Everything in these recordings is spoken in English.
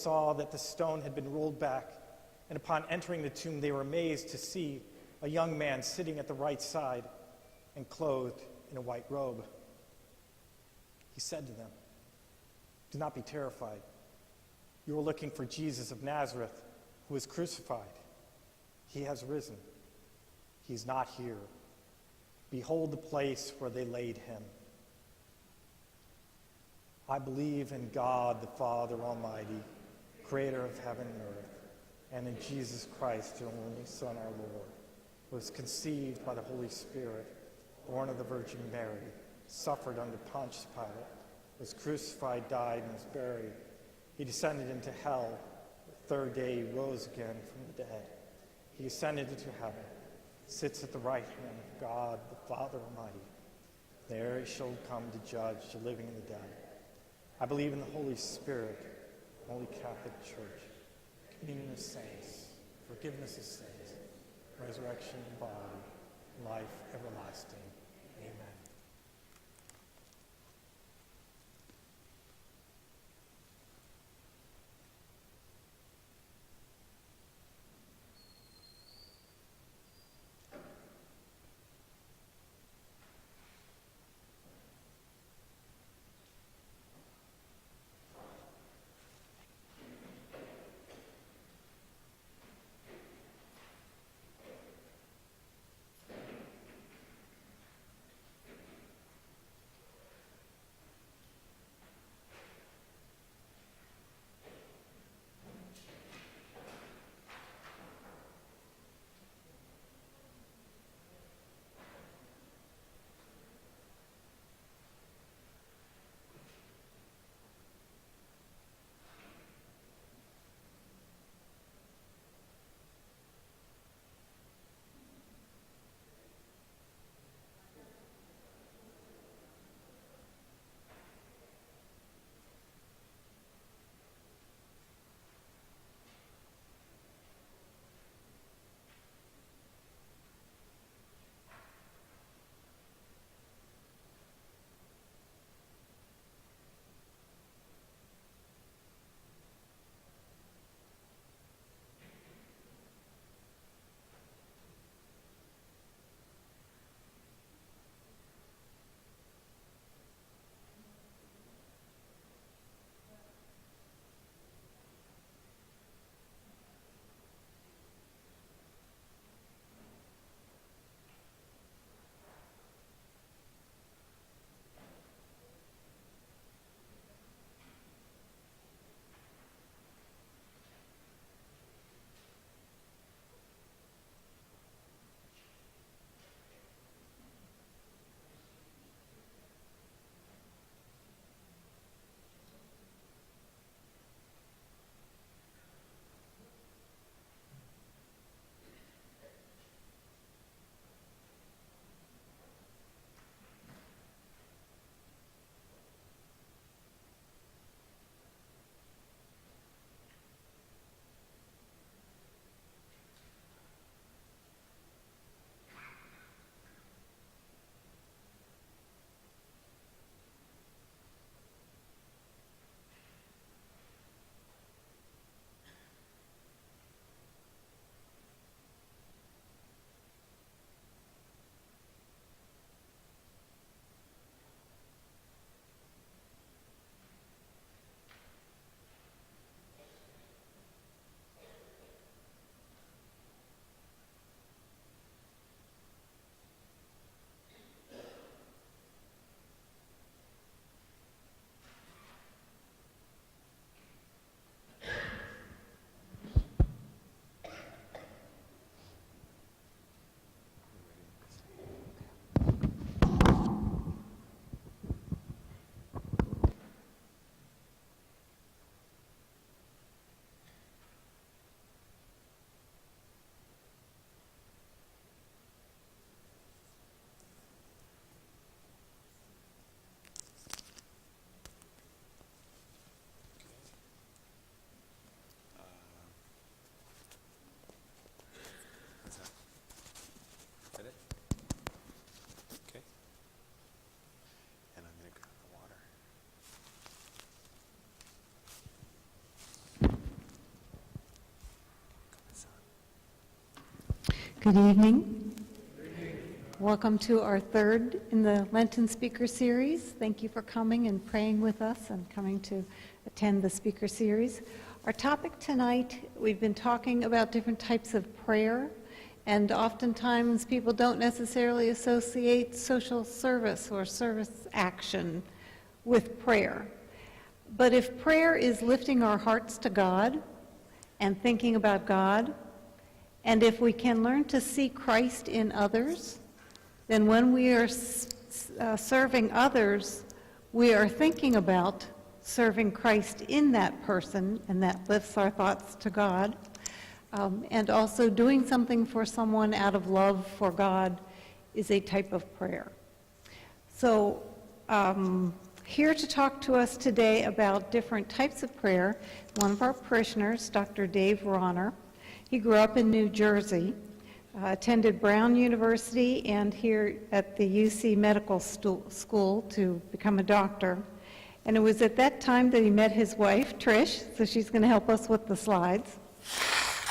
saw that the stone had been rolled back, and upon entering the tomb, they were amazed to see a young man sitting at the right side and clothed in a white robe. He said to them, "Do not be terrified. You are looking for Jesus of Nazareth, who was crucified. He has risen. He is not here. Behold the place where they laid him. I believe in God, the Father Almighty, creator of heaven and earth, and in Jesus Christ, your only Son, our Lord, who was conceived by the Holy Spirit, born of the Virgin Mary, suffered under Pontius Pilate, was crucified, died, and was buried. He descended into hell. The third day he rose again from the dead. He ascended into heaven, sits at the right hand of God, the Father Almighty. There he shall come to judge the living and the dead. I believe in the Holy Spirit, Holy Catholic Church, communion of saints, forgiveness of sins, resurrection of the body, life everlasting. Amen. Good evening. Welcome to our third in the Lenten Speaker Series. Thank you for coming and praying with us and coming to attend the Speaker Series. Our topic tonight, we've been talking about different types of prayer, and oftentimes people don't necessarily associate social service or service action with prayer. But if prayer is lifting our hearts to God and thinking about God, and if we can learn to see Christ in others, then when we are serving others, we are thinking about serving Christ in that person, and that lifts our thoughts to God. And also doing something for someone out of love for God is a type of prayer. So here to talk to us today about different types of prayer, one of our parishioners, Dr. Dave Ronner. He grew up in New Jersey, attended Brown University and here at the UC Medical School to become a doctor. And it was at that time that he met his wife, Trish, so she's going to help us with the slides.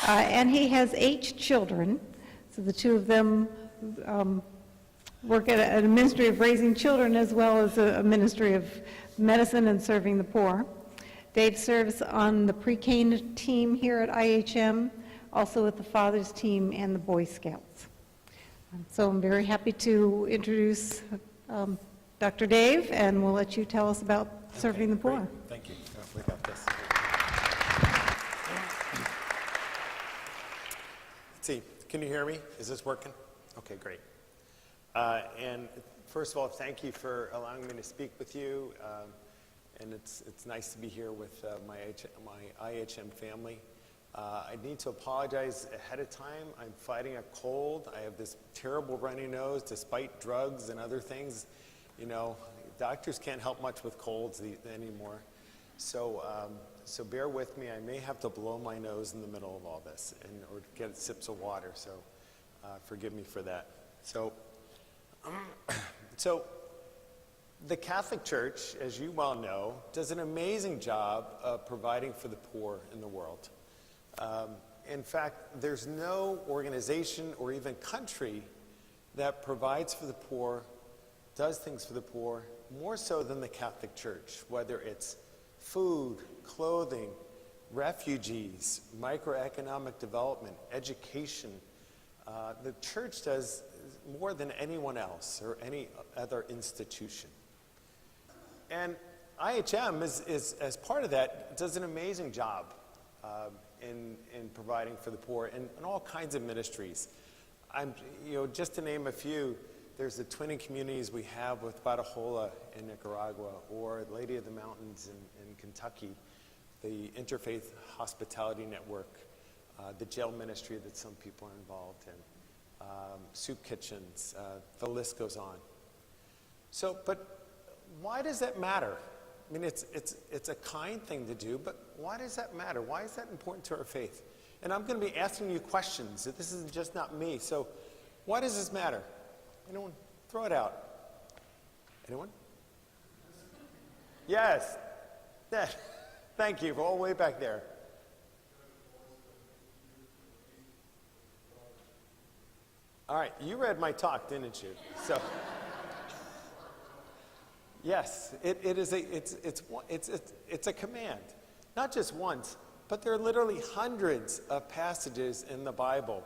And he has 8 children, so the two of them work at a ministry of raising children as well as a ministry of medicine and serving the poor. Dave serves on the pre-K team here at IHM, also with the Father's team and the Boy Scouts. So I'm very happy to introduce Dr. Dave, and we'll let you tell us about serving the poor. Great. Thank you. We got this. Let's see. Can you hear me? Is this working? Okay, great. And first of all, thank you for allowing me to speak with you. And it's nice to be here with my IHM family. I need to apologize ahead of time. I'm fighting a cold. I have this terrible runny nose despite drugs and other things. You know, doctors can't help much with colds anymore. So bear with me. I may have to blow my nose in the middle of all this or get sips of water. So forgive me for that. So the Catholic Church, as you well know, does an amazing job of providing for the poor in the world. In fact, there's no organization or even country that provides for the poor, does things for the poor, more so than the Catholic Church, whether it's food, clothing, refugees, microeconomic development, education. The church does more than anyone else or any other institution. And IHM is as part of that, does an amazing job in providing for the poor in all kinds of ministries. Just to name a few, there's the twinning communities we have with Badajola in Nicaragua, or Lady of the Mountains in Kentucky, the Interfaith Hospitality Network, the jail ministry that some people are involved in, soup kitchens, the list goes on. So, but why does that matter? I mean, it's a kind thing to do, but why does that matter? Why is that important to our faith? And I'm going to be asking you questions. This is just not me. So why does this matter? Anyone? Throw it out. Anyone? Yes. Thank you. All the way back there. All right. You read my talk, didn't you? So. Yes, it's a command, not just once, but there are literally hundreds of passages in the Bible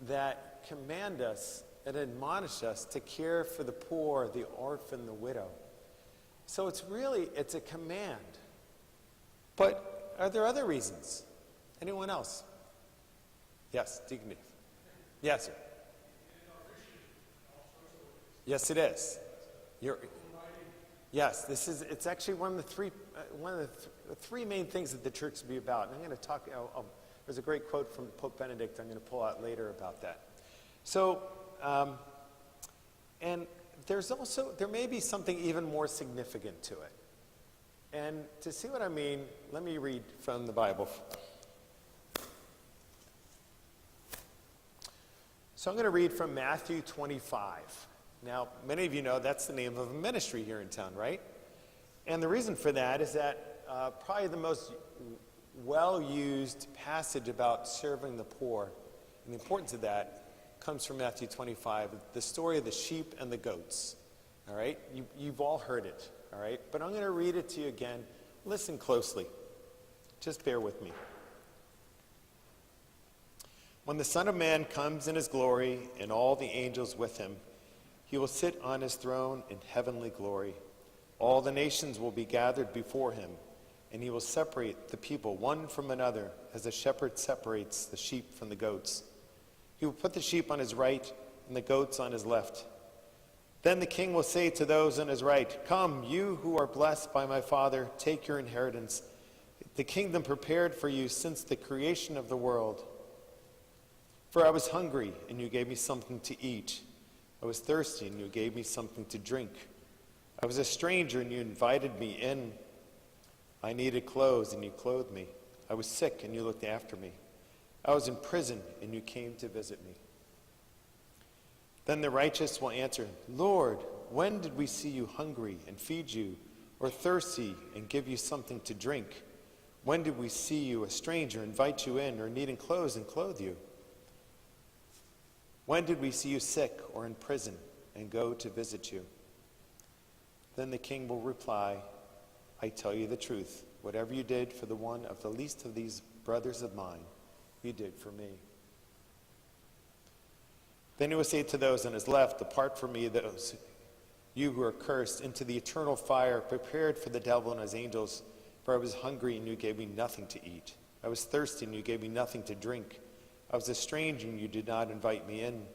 that command us and admonish us to care for the poor, the orphan, the widow. So it's a command. But are there other reasons? Anyone else? Yes, Deacon Dave. Yes, sir. Yes, it is. Yes, it's actually one of the three main things that the church will be about. And I'm going to talk, there's a great quote from Pope Benedict I'm going to pull out later about that. So, and there may be something even more significant to it. And to see what I mean, let me read from the Bible. So I'm going to read from Matthew 25. Now, many of you know that's the name of a ministry here in town, right? And the reason for that is that probably the most well-used passage about serving the poor and the importance of that comes from Matthew 25, the story of the sheep and the goats. All right? You've all heard it. All right? But I'm going to read it to you again. Listen closely. Just bear with me. When the Son of Man comes in his glory and all the angels with him, he will sit on his throne in heavenly glory. All the nations will be gathered before him, and he will separate the people one from another as a shepherd separates the sheep from the goats. He will put the sheep on his right and the goats on his left. Then the king will say to those on his right, "Come, you who are blessed by my Father, take your inheritance, the kingdom prepared for you since the creation of the world. For I was hungry, and you gave me something to eat. I was thirsty, and you gave me something to drink. I was a stranger, and you invited me in. I needed clothes, and you clothed me. I was sick, and you looked after me. I was in prison, and you came to visit me." Then the righteous will answer, "Lord, when did we see you hungry and feed you, or thirsty and give you something to drink? When did we see you a stranger, invite you in, or needing clothes and clothe you? When did we see you sick or in prison and go to visit you?" Then the king will reply, "I tell you the truth. Whatever you did for the one of the least of these brothers of mine, you did for me." Then he will say to those on his left, "Depart from me, those you who are cursed, into the eternal fire prepared for the devil and his angels. For I was hungry, and you gave me nothing to eat. I was thirsty, and you gave me nothing to drink. I was a stranger, and you did not invite me in.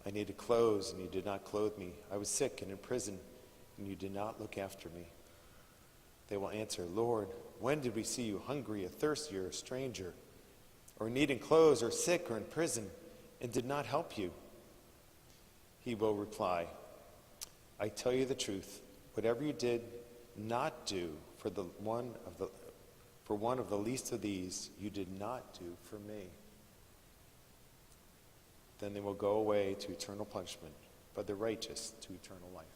I needed clothes, and you did not clothe me. I was sick and in prison, and you did not look after me." They will answer, "Lord, when did we see you hungry, or thirsty, or a stranger, or needing clothes, or sick, or in prison, and did not help you?" He will reply, "I tell you the truth. Whatever you did not do for one of the least of these, you did not do for me." Then they will go away to eternal punishment, but the righteous to eternal life.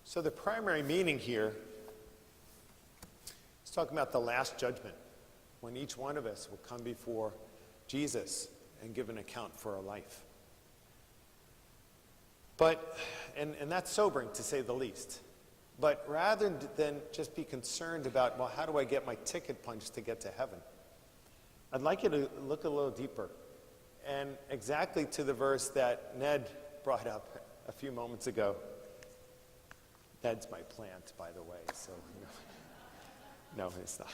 So the primary meaning here is talking about the last judgment, when each one of us will come before Jesus and give an account for our life. But, and that's sobering to say the least. But rather than just be concerned about, well, how do I get my ticket punched to get to heaven? I'd like you to look a little deeper. And exactly to the verse that Ned brought up a few moments ago. Ned's my plant, by the way, so, no, it's not.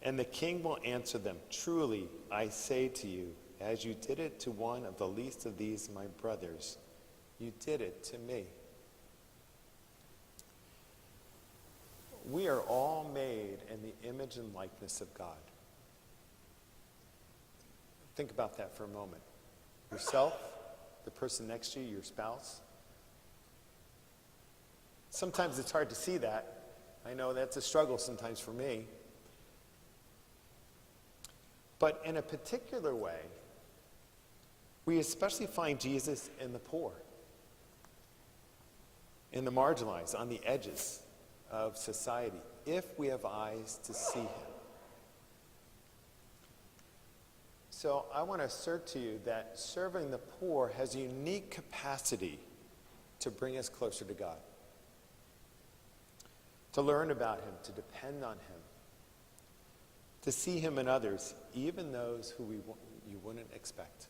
And the king will answer them, "Truly, I say to you, as you did it to one of the least of these my brothers, you did it to me." We are all made in the image and likeness of God. Think about that for a moment. Yourself, the person next to you, your spouse. Sometimes it's hard to see that. I know that's a struggle sometimes for me. But in a particular way, we especially find Jesus in the poor, in the marginalized, on the edges of society, if we have eyes to see him. So I want to assert to you that serving the poor has a unique capacity to bring us closer to God, to learn about him, to depend on him, to see him in others, even those who you wouldn't expect.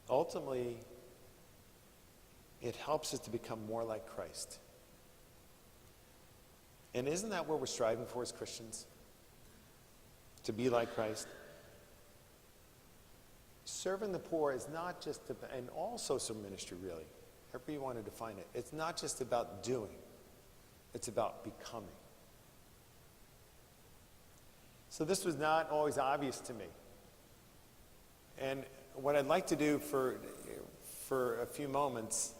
Ultimately, it helps us to become more like Christ. And isn't that what we're striving for as Christians? To be like Christ? Serving the poor is not just, and all social ministry really, however you want to define it, it's not just about doing, it's about becoming. So this was not always obvious to me. And what I'd like to do for a few moments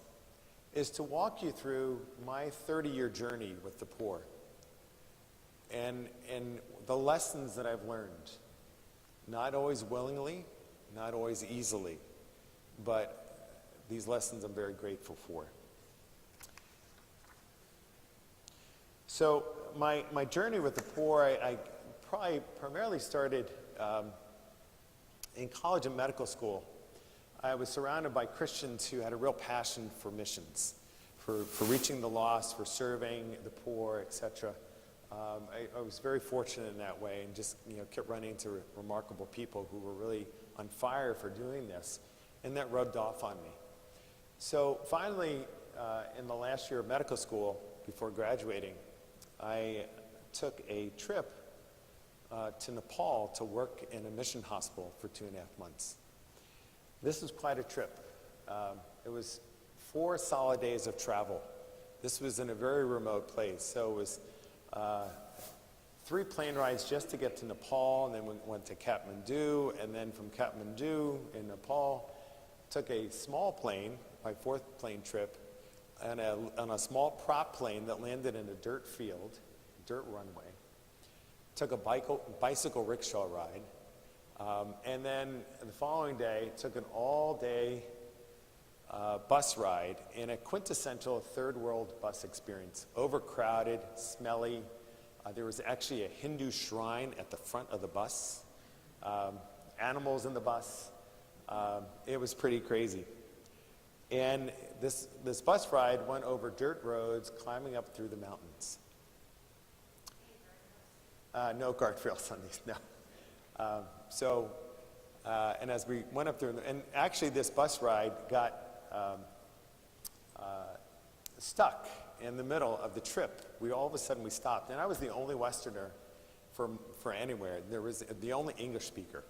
is to walk you through my 30-year journey with the poor and the lessons that I've learned. Not always willingly, not always easily, but these lessons I'm very grateful for. So my journey with the poor, I probably primarily started in college and medical school. I was surrounded by Christians who had a real passion for missions, for reaching the lost, for serving the poor, etc. I was very fortunate in that way, and just kept running into remarkable people who were really on fire for doing this, and that rubbed off on me. So finally, in the last year of medical school, before graduating, I took a trip to Nepal to work in a mission hospital for 2.5 months. This was quite a trip. It was 4 solid days of travel. This was in a very remote place, so it was 3 plane rides just to get to Nepal, and then we went to Kathmandu, and then from Kathmandu in Nepal, took a small plane, my 4th plane trip, on a small prop plane that landed in a dirt field, dirt runway. Took a bicycle rickshaw ride, and then the following day took an all-day bus ride in a quintessential third world bus experience. Overcrowded, smelly. There was actually a Hindu shrine at the front of the bus. Animals in the bus. It was pretty crazy. And this bus ride went over dirt roads, climbing up through the mountains. No guardrails on these, no. And as we went up through, and actually this bus ride got stuck in the middle of the trip. All of a sudden we stopped, and I was the only Westerner for anywhere. There was the only English speaker.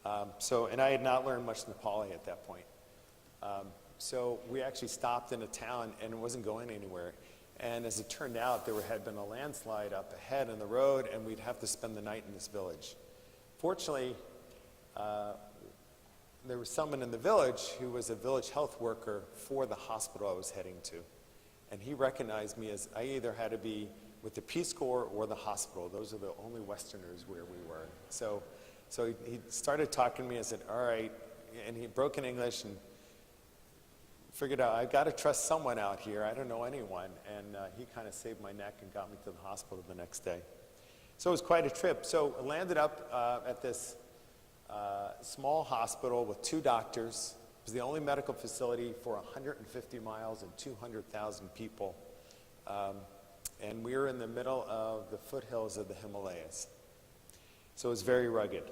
And I had not learned much Nepali at that point. So we actually stopped in a town, and it wasn't going anywhere. And as it turned out, there had been a landslide up ahead in the road, and we'd have to spend the night in this village. Fortunately, there was someone in the village who was a village health worker for the hospital I was heading to. And he recognized me as I either had to be with the Peace Corps or the hospital. Those are the only Westerners where we were. So he started talking to me. I said, all right. And he broke in English and figured out, I've got to trust someone out here. I don't know anyone. And he kind of saved my neck and got me to the hospital the next day. So it was quite a trip. So I landed up at this small hospital with 2 doctors. It was the only medical facility for 150 miles and 200,000 people. And we were in the middle of the foothills of the Himalayas. So it was very rugged.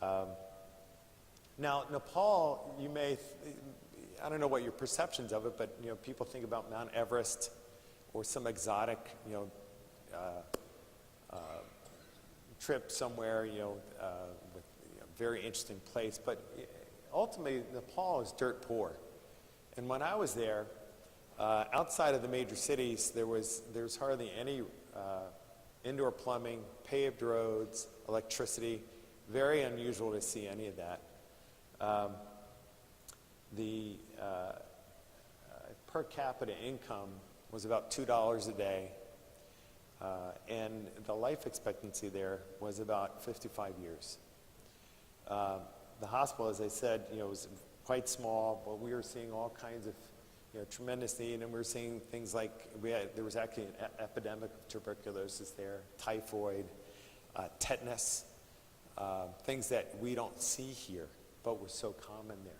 Now, Nepal, I don't know what your perceptions of it, but people think about Mount Everest or some exotic, trip somewhere, with a very interesting place. But ultimately, Nepal is dirt poor. And when I was there, outside of the major cities, there was hardly any indoor plumbing, paved roads, electricity. Very unusual to see any of that. The per capita income was about $2 a day, and the life expectancy there was about 55 years. The hospital, as I said, was quite small, but we were seeing all kinds of tremendous need, and we were seeing things like there was actually an epidemic of tuberculosis there, typhoid, tetanus, things that we don't see here, but were so common there.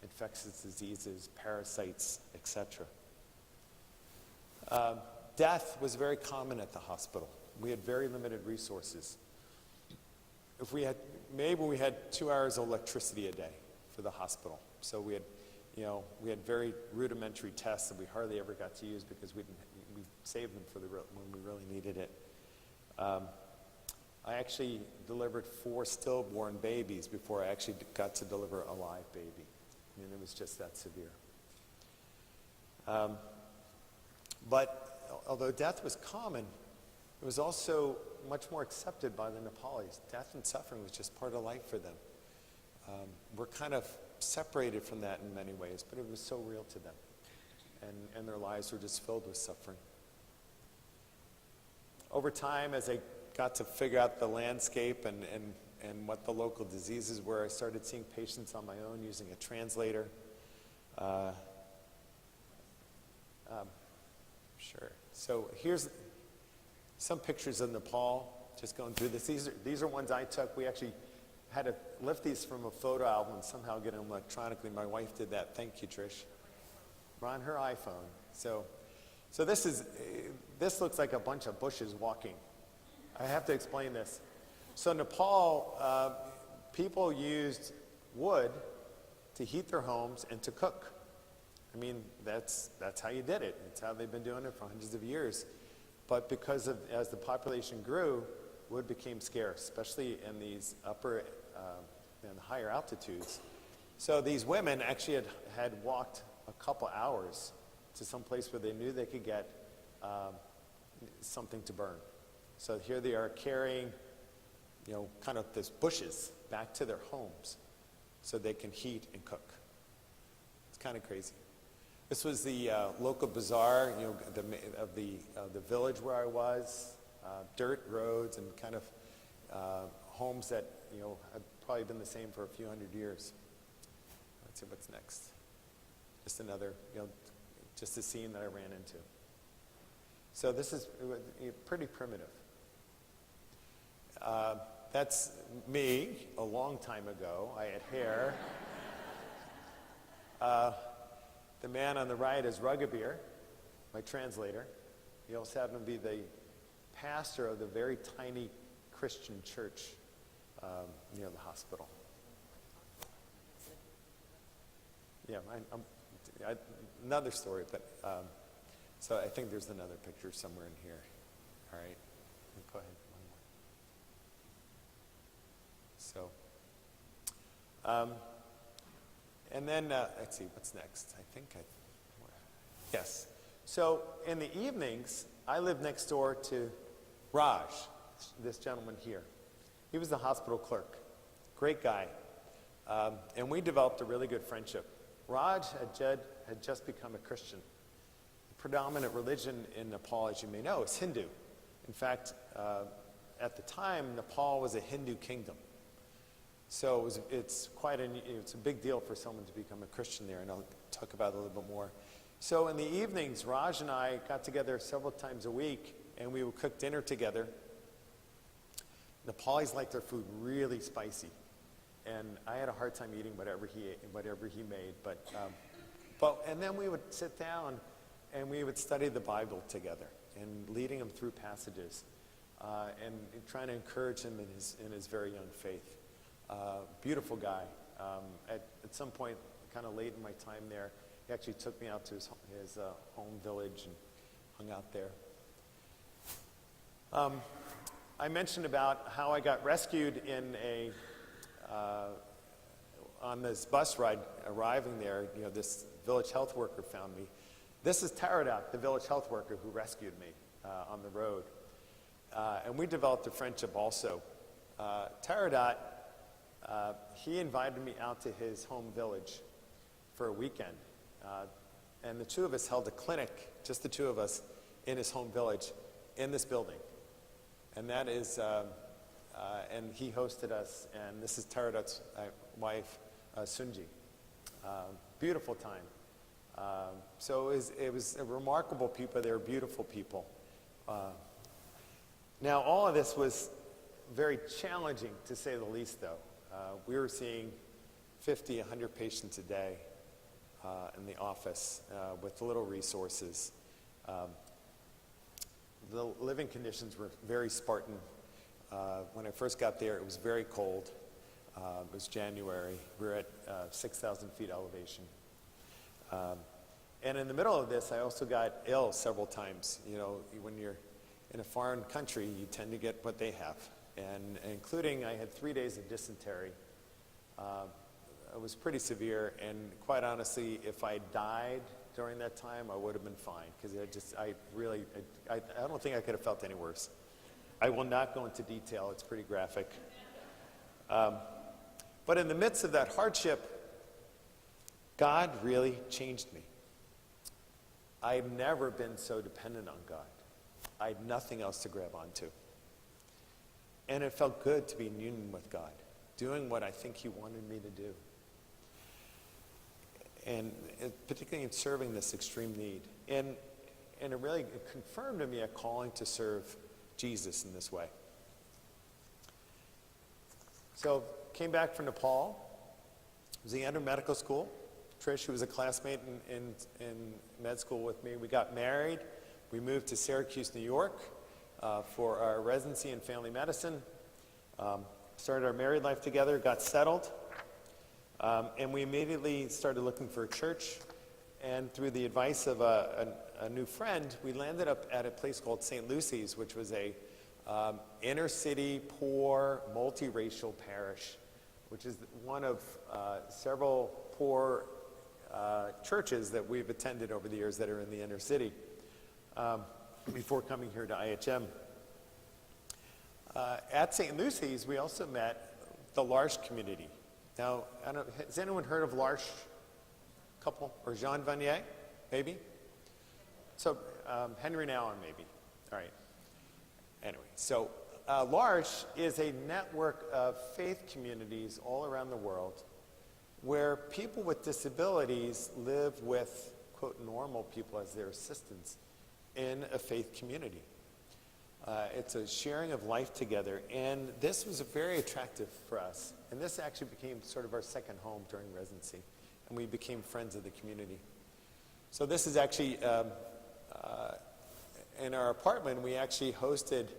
Infectious diseases, parasites, etc. Death was very common at the hospital. We had very limited resources. We had 2 hours of electricity a day for the hospital. So we had very rudimentary tests that we hardly ever got to use because we saved them for when we really needed it. I actually delivered 4 stillborn babies before I actually got to deliver a live baby. I mean, it was just that severe. But although death was common, it was also much more accepted by the Nepalis. Death and suffering was just part of life for them. We're kind of separated from that in many ways, but it was so real to them. And their lives were just filled with suffering. Over time, as I got to figure out the landscape and what the local diseases were, I started seeing patients on my own using a translator. Sure. So here's Some pictures of Nepal, just going through this. These are ones I took. We actually had to lift these from a photo album and somehow get them electronically. My wife did that. Thank you, Trish. We're on her iPhone. So this looks like a bunch of bushes walking. I have to explain this. So Nepal, people used wood to heat their homes and to cook. I mean, that's how you did it. It's how they've been doing it for hundreds of years. But because of, as the population grew, wood became scarce, especially in these upper and higher altitudes. So these women actually had walked a couple hours to some place where they knew they could get something to burn. So here they are carrying, kind of this bushes back to their homes so they can heat and cook. It's kind of crazy. This was the local bazaar, of the village where I was. Dirt roads and kind of homes that have probably been the same for a few hundred years. Let's see what's next. Just another, just a scene that I ran into. So this is pretty primitive. That's me a long time ago. I had hair. The man on the right is Rugabir, my translator. He also happened to be the pastor of the very tiny Christian church near the hospital. Yeah, another story, but so I think there's another picture somewhere in here. All right, go ahead. One more. So, and then let's see what's next. Yes. So in the evenings, I lived next door to Raj, this gentleman here. He was the hospital clerk. Great guy. And we developed a really good friendship. Raj had just become a Christian. The predominant religion in Nepal, as you may know, is Hindu. In fact, at the time, Nepal was a Hindu kingdom. So it's a big deal for someone to become a Christian there, and I'll talk about it a little bit more. So in the evenings, Raj and I got together several times a week, and we would cook dinner together. Nepalis like their food really spicy, and I had a hard time eating whatever he made. And then we would sit down, and we would study the Bible together, and leading him through passages, and trying to encourage him in his very young faith. Beautiful guy. At some point, kind of late in my time there, he actually took me out to his home village and hung out there. I mentioned about how I got rescued on this bus ride arriving there. This village health worker found me. This is Taradat, the village health worker who rescued me on the road. And we developed a friendship also. Taradat, he invited me out to his home village for a weekend. And the two of us held a clinic, just the two of us, in his home village, in this building. And that is, and he hosted us, and this is Taradat's wife, Sunji. Beautiful time. So it was a remarkable people. They were beautiful people. Now, all of this was very challenging, to say the least, though. We were seeing 50, 100 patients a day in the office with little resources. The living conditions were very Spartan. When I first got there, it was very cold. It was January. We were at 6,000 feet elevation. And in the middle of this, I also got ill several times. When you're in a foreign country, you tend to get what they have. And including, I had 3 days of dysentery. It was pretty severe, and quite honestly, if I died during that time, I would have been fine, because I don't think I could have felt any worse. I will not go into detail, it's pretty graphic. But in the midst of that hardship, God really changed me. I've never been so dependent on God. I had nothing else to grab onto. And it felt good to be in union with God, doing what I think He wanted me to do. And particularly in serving this extreme need. And it really confirmed to me a calling to serve Jesus in this way. So came back from Nepal. Was the end of medical school. Trish, who was a classmate in med school with me, we got married. We moved to Syracuse, New York for our residency in family medicine. Started our married life together, got settled. And we immediately started looking for a church. And through the advice of a new friend, we landed up at a place called St. Lucy's, which was a inner city, poor, multiracial parish, which is one of several poor churches that we've attended over the years that are in the inner city before coming here to IHM. At St. Lucy's, we also met the L'Arche community. Now, I don't, has anyone heard of L'Arche couple? Or Jean Vanier, maybe? So, Henry Nouwen, maybe. All right. Anyway, so L'Arche is a network of faith communities all around the world where people with disabilities live with, quote, normal people as their assistants in a faith community. It's a sharing of life together, and this was very attractive for us. And this actually became sort of our second home during residency, and we became friends of the community. So this is actually, in our apartment, we actually hosted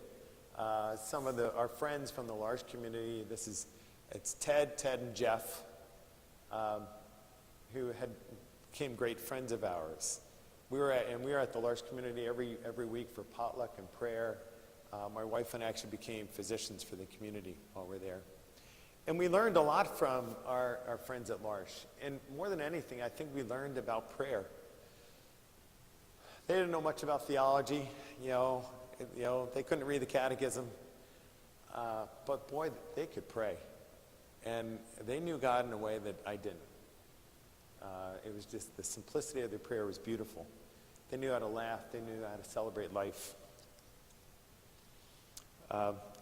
some of our friends from the L'Arche community. It's Ted, and Jeff, who became great friends of ours. We were at the L'Arche community every week for potluck and prayer. My wife and I actually became physicians for the community while we were there. And we learned a lot from our friends at L'Arche. And more than anything, I think we learned about prayer. They didn't know much about theology, they couldn't read the catechism. But boy, they could pray. And they knew God in a way that I didn't. It was just the simplicity of their prayer was beautiful. They knew how to laugh. They knew how to celebrate life.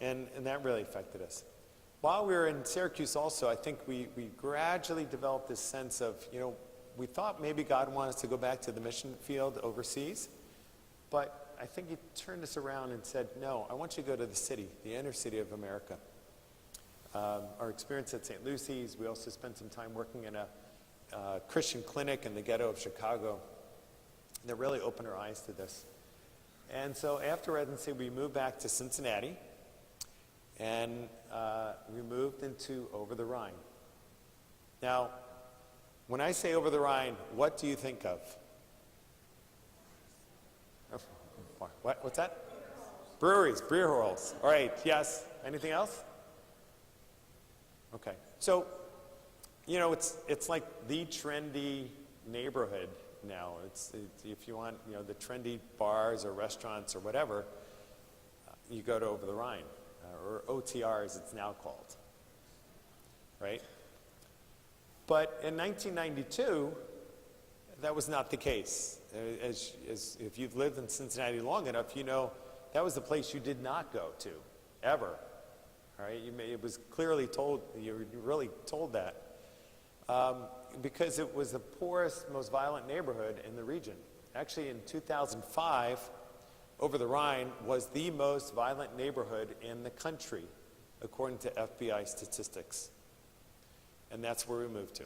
And that really affected us. While we were in Syracuse also, I think we gradually developed this sense of, we thought maybe God wanted us to go back to the mission field overseas. But I think he turned us around and said, no, I want you to go to the city, the inner city of America. Our experience at St. Lucy's, we also spent some time working in a Christian clinic in the ghetto of Chicago that really opened our eyes to this. And so after residency, we moved back to Cincinnati, and we moved into Over the Rhine. Now, when I say Over the Rhine, what do you think of? What's that? Breweries, beer halls. All right, yes. Anything else? Okay. So, it's like the trendy neighborhood now. It's if you want, the trendy bars or restaurants or whatever, you go to Over the Rhine, or OTR as it's now called, right? But in 1992, that was not the case. As if you've lived in Cincinnati long enough, that was the place you did not go to, ever. All right, it was clearly told, you were really told that. Because it was the poorest, most violent neighborhood in the region. Actually, in 2005, Over the Rhine was the most violent neighborhood in the country, according to FBI statistics. And that's where we moved to.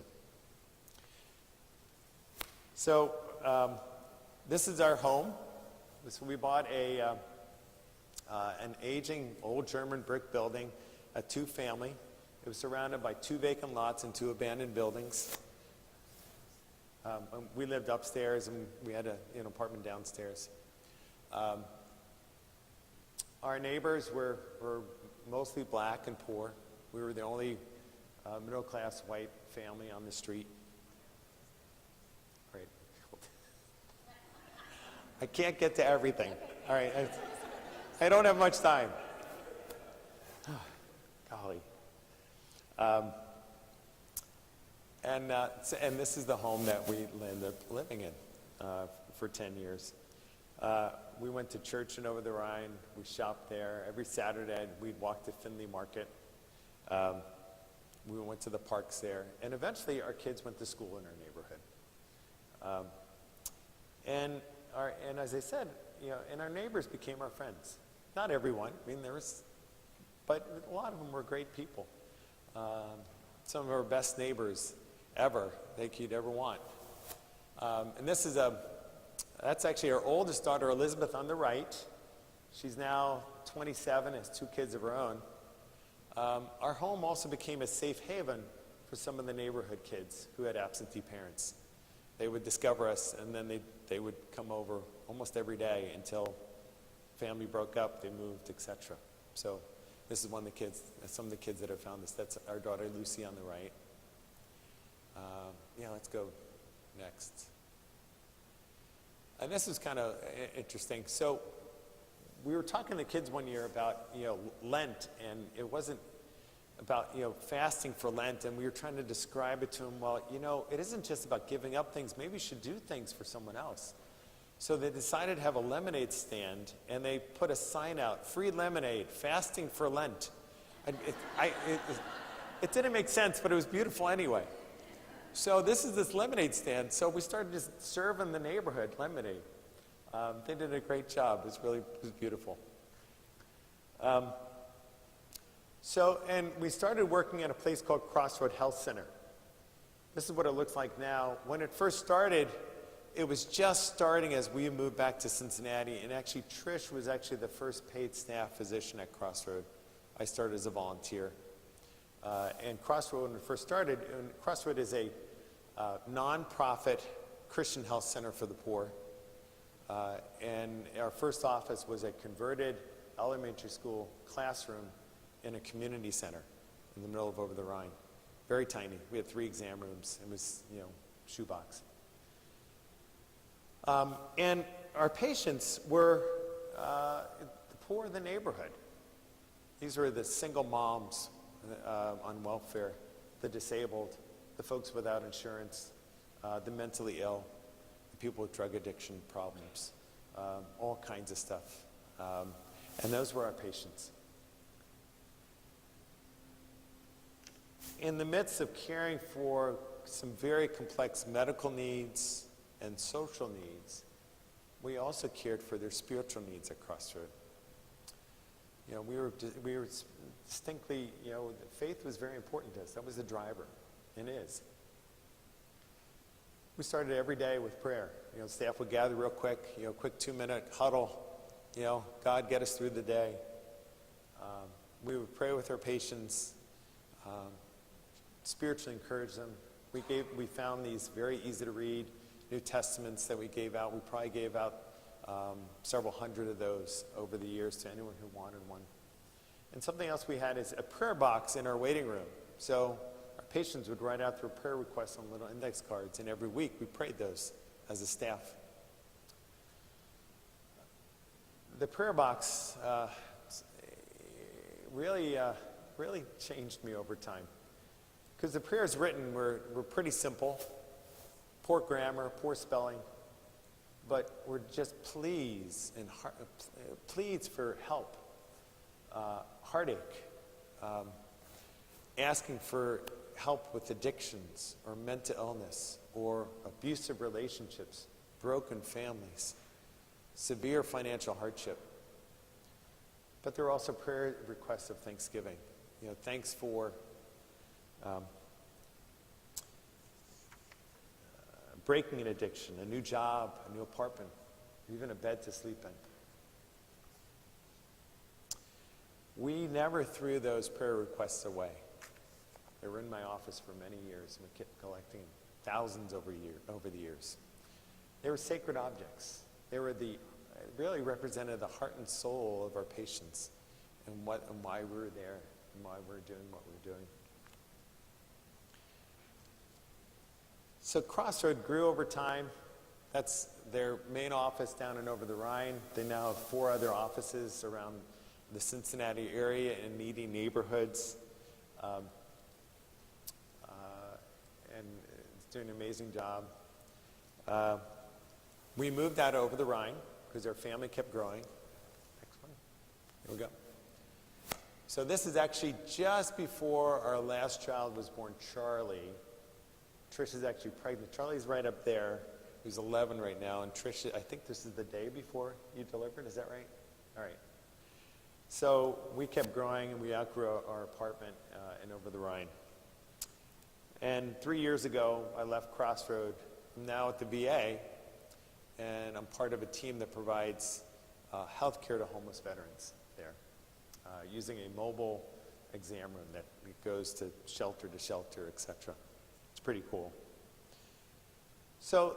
So, this is our home. We bought an aging old German brick building, a two-family. It was surrounded by 2 vacant lots and 2 abandoned buildings. We lived upstairs, and we had an apartment downstairs. Our neighbors were mostly black and poor. We were the only middle-class white family on the street. All right. I can't get to everything. All right. I don't have much time. Golly. And this is the home that we ended up living in for 10 years. We went to church in Over the Rhine. We shopped there. Every Saturday, we'd walk to Findlay Market. We went to the parks there. And eventually, our kids went to school in our neighborhood. And as I said, and our neighbors became our friends. Not everyone. I mean, but a lot of them were great people. Some of our best neighbors ever that you'd ever want. And that's actually our oldest daughter, Elizabeth, on the right. She's now 27, has 2 kids of her own. Our home also became a safe haven for some of the neighborhood kids who had absentee parents. They would discover us, and then they would come over almost every day until family broke up, they moved, etc. So this is some of the kids that have found this. That's our daughter Lucy on the right. Let's go next. And this is kind of interesting. So we were talking to kids one year about Lent, and it wasn't about fasting for Lent, and we were trying to describe it to them. Well, it isn't just about giving up things. Maybe you should do things for someone else. So they decided to have a lemonade stand, and they put a sign out: free lemonade, fasting for Lent. It didn't make sense, but it was beautiful anyway. So this is this lemonade stand. So we started just serving the neighborhood lemonade. They did a great job. It was beautiful. And we started working at a place called Crossroad Health Center. This is what it looks like now. When it first started, it was just starting as we moved back to Cincinnati, and actually Trish was actually the first paid staff physician at Crossroad. I started as a volunteer. And Crossroad, when it first started, Crossroad is a nonprofit Christian health center for the poor. And our first office was a converted elementary school classroom in a community center in the middle of over the Rhine. Very tiny. We had 3 exam rooms. It was, shoebox. And our patients were the poor of the neighborhood. These were the single moms on welfare, the disabled, the folks without insurance, the mentally ill, the people with drug addiction problems, all kinds of stuff. And those were our patients. In the midst of caring for some very complex medical needs and social needs, we also cared for their spiritual needs at Crossroad. We were distinctly, faith was very important to us. That was the driver, and is. We started every day with prayer. Staff would gather real quick, quick 2-minute huddle. God, get us through the day. We would pray with our patients, spiritually encourage them. We found these very easy to read New Testaments that we gave out. We probably gave out several hundred of those over the years to anyone who wanted one. And something else we had is a prayer box in our waiting room. So our patients would write out their prayer requests on little index cards, and every week we prayed those as a staff. The prayer box really changed me over time, because the prayers written were pretty simple, poor grammar, poor spelling, but were just pleas for help, heartache, asking for help with addictions or mental illness or abusive relationships, broken families, severe financial hardship. But there are also prayer requests of thanksgiving. Thanks for breaking an addiction, a new job, a new apartment, even a bed to sleep in. We never threw those prayer requests away. They were in my office for many years. We kept collecting thousands over the years. They were sacred objects. They were really represented the heart and soul of our patients, and why we were there, and why we were doing what we were doing. So Crossroad grew over time. That's their main office down and over the Rhine. They now have 4 other offices around the Cincinnati area in needy neighborhoods. And it's doing an amazing job. We moved out over the Rhine because our family kept growing. Next one. Here we go. So this is actually just before our last child was born, Charlie. Trish is actually pregnant. Charlie's right up there. He's 11 right now. And Trish, I think this is the day before you delivered. Is that right? All right. So we kept growing, and we outgrew our apartment in Over the Rhine. And 3 years ago, I left Crossroad. I'm now at the VA, and I'm part of a team that provides health care to homeless veterans there, using a mobile exam room that goes to shelter, etc. It's pretty cool. So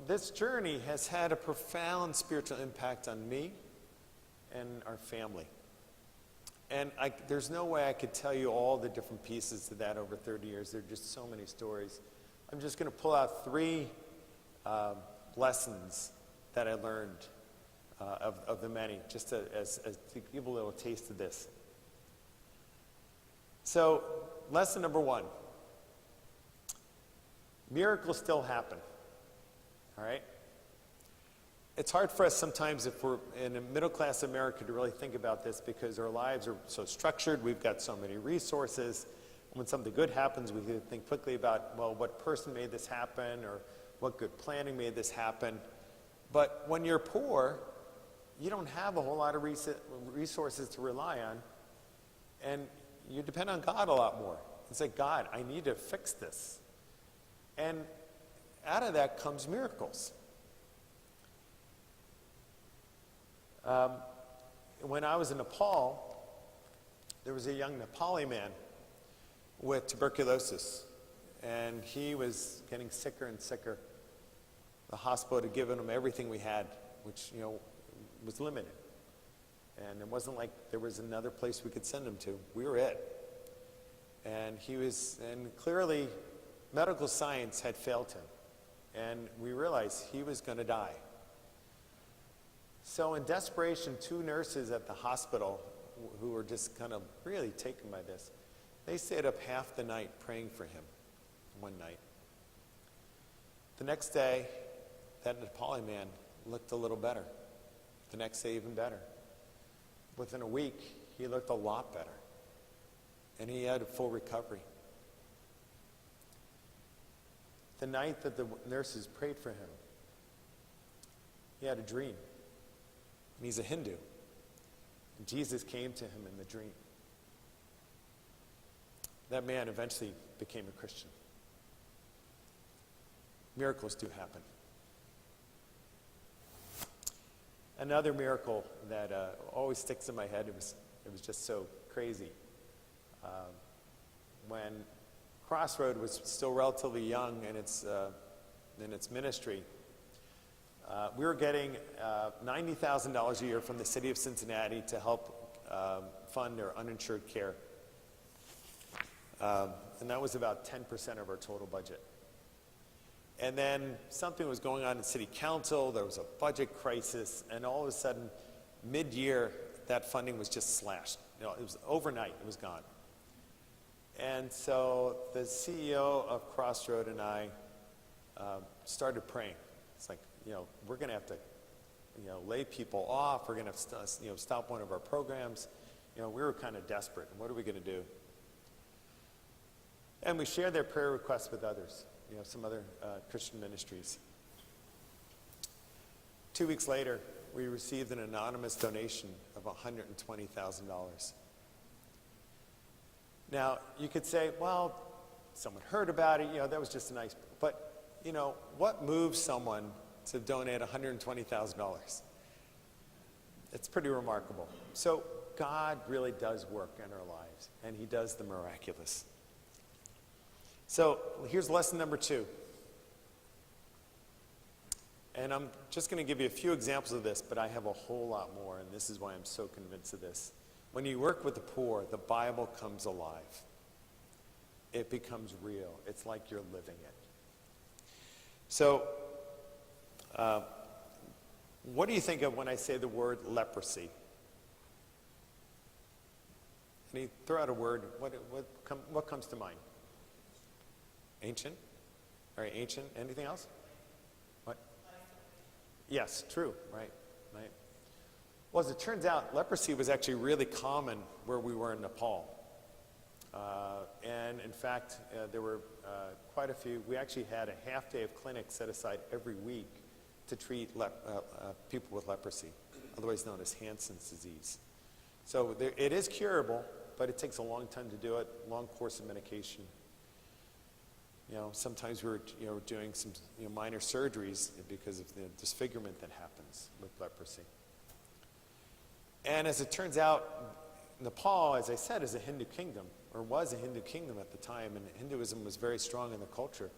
this journey has had a profound spiritual impact on me and our family. And there's no way I could tell you all the different pieces to that over 30 years. There are just so many stories. I'm just going to pull out 3 lessons that I learned of the many, just as to give a little taste of this. So, lesson number 1. Miracles still happen. All right? It's hard for us sometimes, if we're in a middle-class America, to really think about this because our lives are so structured. We've got so many resources. When something good happens, we can think quickly about, well, what person made this happen, or what good planning made this happen. But when you're poor, you don't have a whole lot of resources to rely on, and you depend on God a lot more. It's like, God, I need to fix this. And out of that comes miracles. When I was in Nepal, there was a young Nepali man with tuberculosis, and he was getting sicker and sicker. The hospital had given him everything we had, which, was limited. And it wasn't like there was another place we could send him to. We were it. And clearly medical science had failed him. And we realized he was going to die. So in desperation, 2 nurses at the hospital, who were just kind of really taken by this, they stayed up half the night praying for him one night. The next day, that Nepali man looked a little better. The next day, even better. Within a week, he looked a lot better. And he had a full recovery. The night that the nurses prayed for him, he had a dream. And he's a Hindu. And Jesus came to him in the dream. That man eventually became a Christian. Miracles do happen. Another miracle that always sticks in my head, it was just so crazy. When Crossroad was still relatively young in its ministry, we were getting $90,000 a year from the city of Cincinnati to help fund their uninsured care. And that was about 10% of our total budget. And then something was going on in city council, there was a budget crisis, and all of a sudden, mid-year, that funding was just slashed. It was overnight, it was gone. And so the CEO of Crossroad and I started praying. It's like, we're going to have to, lay people off. We're going to have to, stop one of our programs. We were kind of desperate. What are we going to do? And we shared their prayer requests with others, some other Christian ministries. 2 weeks later, we received an anonymous donation of $120,000. Now, you could say, well, someone heard about it, that was just a nice, but, what moves someone to donate $120,000? It's pretty remarkable. So God really does work in our lives, and he does the miraculous. So here's lesson number 2. And I'm just going to give you a few examples of this, but I have a whole lot more, and this is why I'm so convinced of this. When you work with the poor, the Bible comes alive. It becomes real. It's like you're living it. So, what do you think of when I say the word leprosy? Can you throw out a word? What comes to mind? Ancient? All right, ancient. Anything else? What? Yes, true. Right. Well, as it turns out, leprosy was actually really common where we were in Nepal. And in fact, there were quite a few. We actually had a half day of clinic set aside every week to treat people with leprosy, otherwise known as Hansen's disease. So it is curable, but it takes a long time to do it, long course of medication. Sometimes we're doing some minor surgeries because of the disfigurement that happens with leprosy. And as it turns out, Nepal, as I said, is a Hindu kingdom, or was a Hindu kingdom at the time, and Hinduism was very strong in the culture.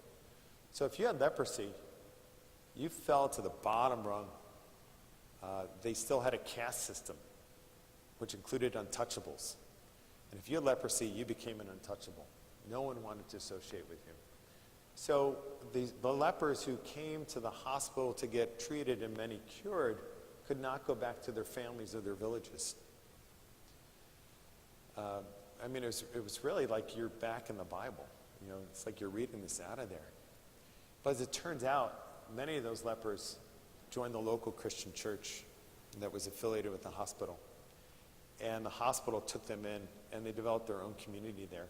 So if you had leprosy, you fell to the bottom rung. They still had a caste system, which included untouchables. And if you had leprosy, you became an untouchable. No one wanted to associate with you. So the lepers who came to the hospital to get treated and many cured could not go back to their families or their villages. It was really like you're back in the Bible. It's like you're reading this out of there. But as it turns out, many of those lepers joined the local Christian church that was affiliated with the hospital. And the hospital took them in, and they developed their own community there.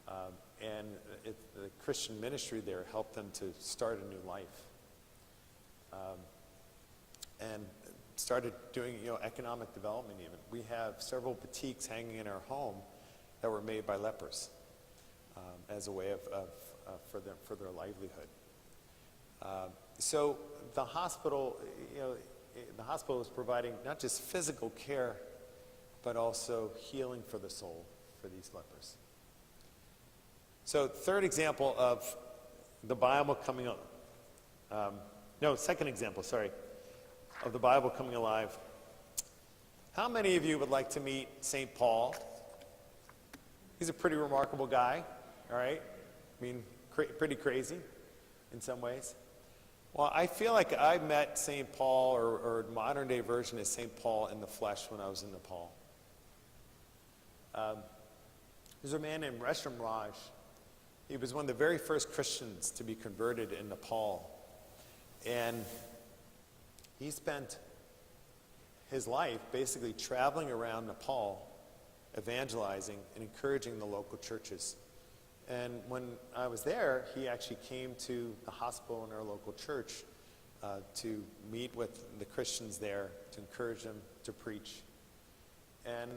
The Christian ministry there helped them to start a new life. And started doing economic development even. We have several boutiques hanging in our home that were made by lepers as a way for their livelihood. So the hospital, the hospital is providing not just physical care, but also healing for the soul for these lepers. So third example of the Bible coming second example, of the Bible coming alive. How many of you would like to meet St. Paul? He's a pretty remarkable guy, all right? Pretty crazy in some ways. Well, I feel like I met St. Paul, or modern day version is St. Paul in the flesh when I was in Nepal. There's a man named Resham Raj. He was one of the very first Christians to be converted in Nepal. And he spent his life basically traveling around Nepal, evangelizing and encouraging the local churches. And when I was there, he actually came to the hospital in our local church to meet with the Christians there, to encourage them to preach. And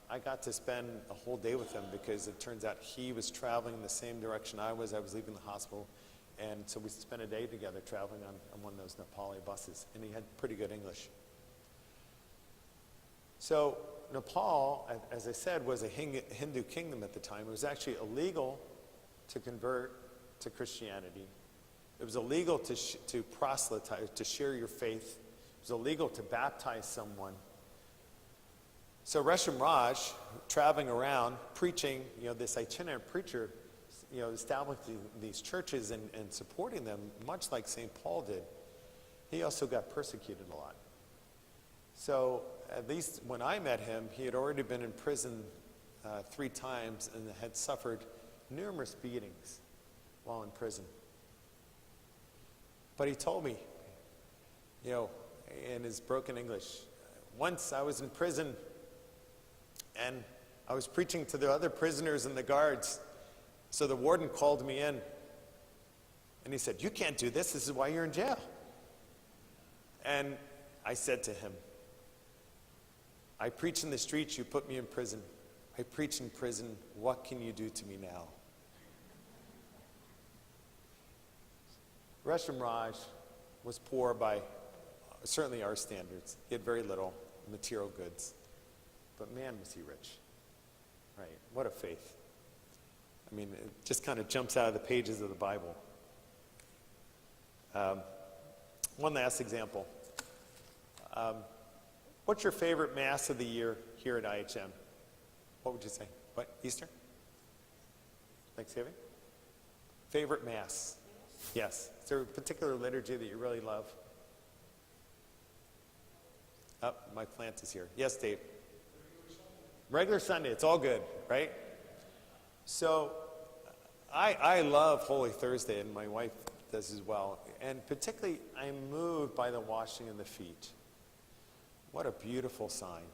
I got to spend a whole day with him because it turns out he was traveling in the same direction I was. I was leaving the hospital. And so we spent a day together traveling on one of those Nepali buses. And he had pretty good English. So Nepal, as I said, was a Hindu kingdom at the time. It was actually illegal to convert to Christianity. It was illegal to proselytize, to share your faith. It was illegal to baptize someone. So Resham Raj, traveling around, preaching, this itinerant preacher, establishing these churches and supporting them, much like St. Paul did, he also got persecuted a lot. So at least when I met him, he had already been in prison 3 times and had suffered numerous beatings while in prison. But he told me, in his broken English, once I was in prison and I was preaching to the other prisoners and the guards. So the warden called me in and he said, "You can't do this. This is why you're in jail." And I said to him, "I preach in the streets, you put me in prison. I preach in prison, what can you do to me now?" Resham Raj was poor by certainly our standards. He had very little material goods. But man, was he rich. Right? What a faith. It just kind of jumps out of the pages of the Bible. One last example. What's your favorite Mass of the year here at IHM? What would you say? What? Easter? Thanksgiving? Favorite Mass? Yes. Is there a particular liturgy that you really love? Oh, my plant is here. Yes, Dave. Regular Sunday. It's all good, right? So I love Holy Thursday, and my wife does as well. And particularly, I'm moved by the washing of the feet. What a beautiful sign.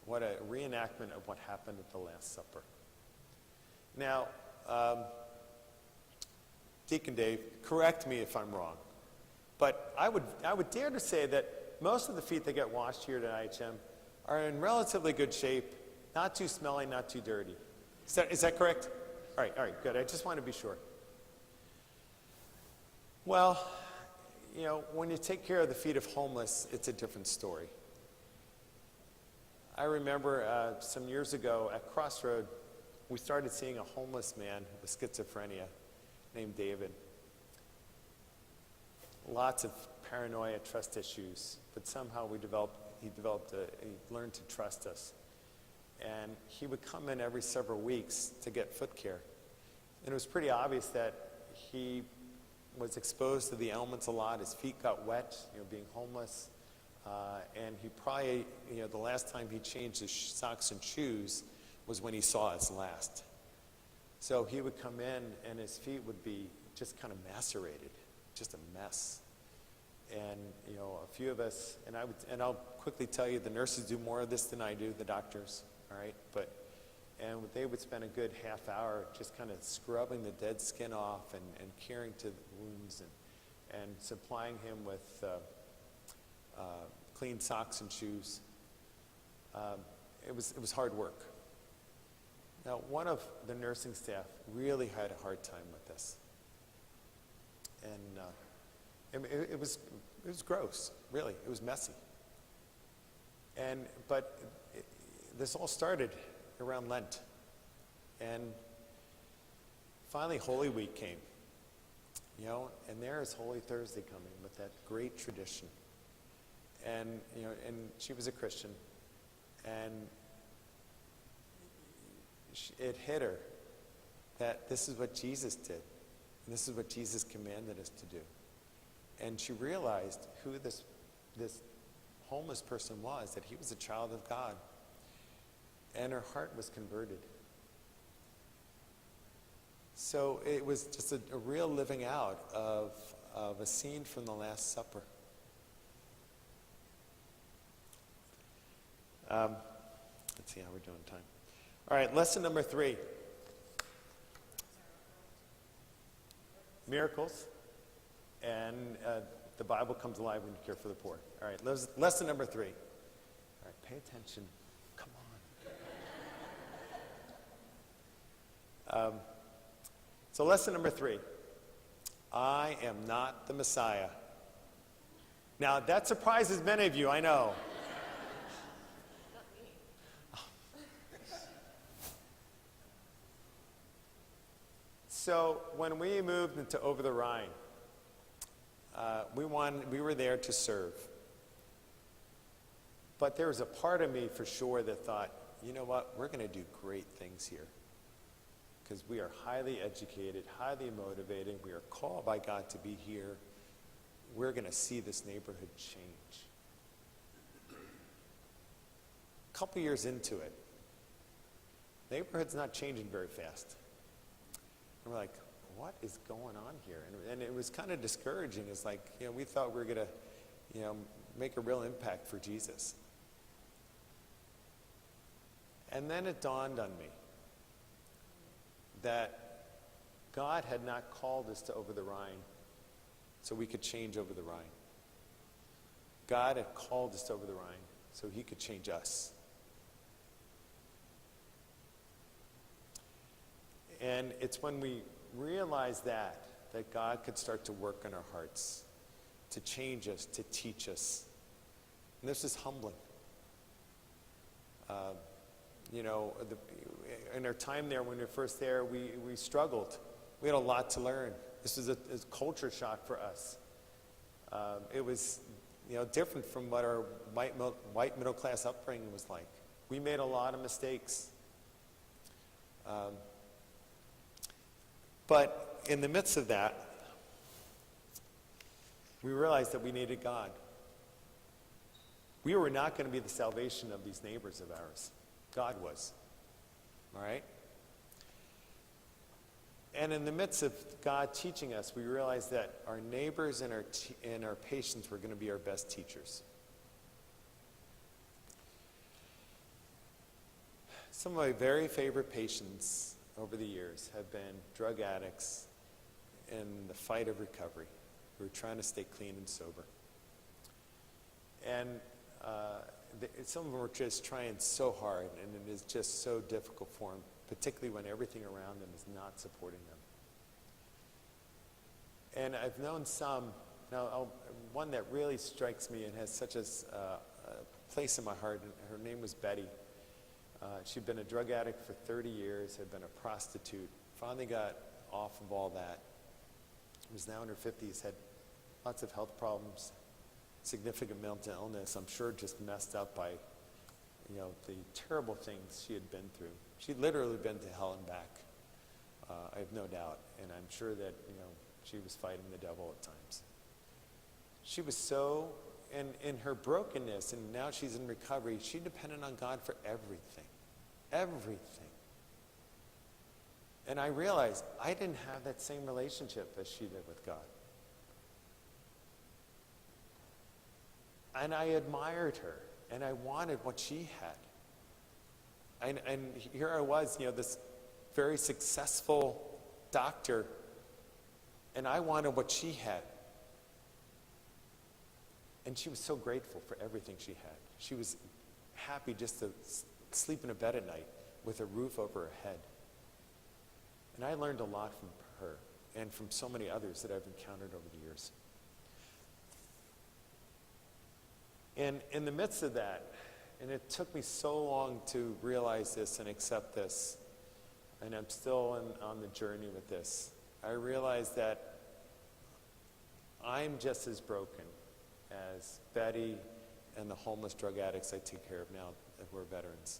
What a reenactment of what happened at the Last Supper. Now, Deacon Dave, correct me if I'm wrong, but I would dare to say that most of the feet that get washed here at IHM are in relatively good shape, not too smelly, not too dirty. Is that correct? All right, good. I just want to be sure. Well, when you take care of the feet of homeless, it's a different story. I remember some years ago at Crossroad, we started seeing a homeless man with schizophrenia named David. Lots of paranoia, trust issues, but somehow he learned to trust us. And he would come in every several weeks to get foot care. And it was pretty obvious that he was exposed to the elements a lot. His feet got wet, being homeless. And he probably, the last time he changed his socks and shoes was when he saw us last. So he would come in and his feet would be just kind of macerated, just a mess. And, a few of us, and I'll quickly tell you, the nurses do more of this than I do, the doctors, all right? And they would spend a good half hour just kind of scrubbing the dead skin off and caring to the wounds and supplying him with clean socks and shoes. It was hard work. Now, one of the nursing staff really had a hard time with this. And it was gross, really. It was messy. But this all started around Lent. And finally Holy Week came. And there is Holy Thursday coming with that great tradition. And she was a Christian. And it hit her that this is what Jesus did. And this is what Jesus commanded us to do. And she realized who this homeless person was, that he was a child of God. And her heart was converted. So it was just a real living out of a scene from the Last Supper. Let's see how we're doing time. All right, lesson number 3. Miracles. And the Bible comes alive when you care for the poor. All right, lesson number 3. All right, pay attention. Come on. So lesson number 3. I am not the Messiah. Now, that surprises many of you, I know. So when we moved into Over the Rhine, we were there to serve. But there was a part of me for sure that thought, you know what, we're going to do great things here. Because we are highly educated, highly motivated. We are called by God to be here. We're going to see this neighborhood change. A couple years into it, neighborhood's not changing very fast. And we're like, what is going on here? And it was kind of discouraging. It's like, we thought we were going to, make a real impact for Jesus. And then it dawned on me that God had not called us to Over the Rhine so we could change Over the Rhine. God had called us to Over the Rhine so he could change us. And it's when we realize that God could start to work in our hearts, to change us, to teach us. And this is humbling. In our time there, when we were first there, we struggled. We had a lot to learn. This was a culture shock for us. It was, different from what our white middle class upbringing was like. We made a lot of mistakes. But in the midst of that, we realized that we needed God. We were not going to be the salvation of these neighbors of ours. God was. All right? And in the midst of God teaching us, we realized that our neighbors and our patients were going to be our best teachers. Some of my very favorite patients over the years have been drug addicts in the fight of recovery who are trying to stay clean and sober. And some of them are just trying so hard, and it is just so difficult for them, particularly when everything around them is not supporting them. And I've known some, one that really strikes me and has such a place in my heart, and her name was Betty. She'd been a drug addict for 30 years, had been a prostitute, finally got off of all that, was now in her 50s, had lots of health problems, significant mental illness, I'm sure just messed up by, the terrible things she had been through. She'd literally been to hell and back, I have no doubt, and I'm sure that, she was fighting the devil at times. She was so, in her brokenness, and now she's in recovery, she depended on God for everything. Everything. And I realized I didn't have that same relationship as she did with God. And I admired her, and I wanted what she had. And here I was, this very successful doctor, and I wanted what she had. And she was so grateful for everything she had. She was happy just to sleep in a bed at night with a roof over her head. And I learned a lot from her and from so many others that I've encountered over the years. And in the midst of that, and it took me so long to realize this and accept this, and I'm still on the journey with this, I realized that I'm just as broken as Betty and the homeless drug addicts I take care of now who are veterans.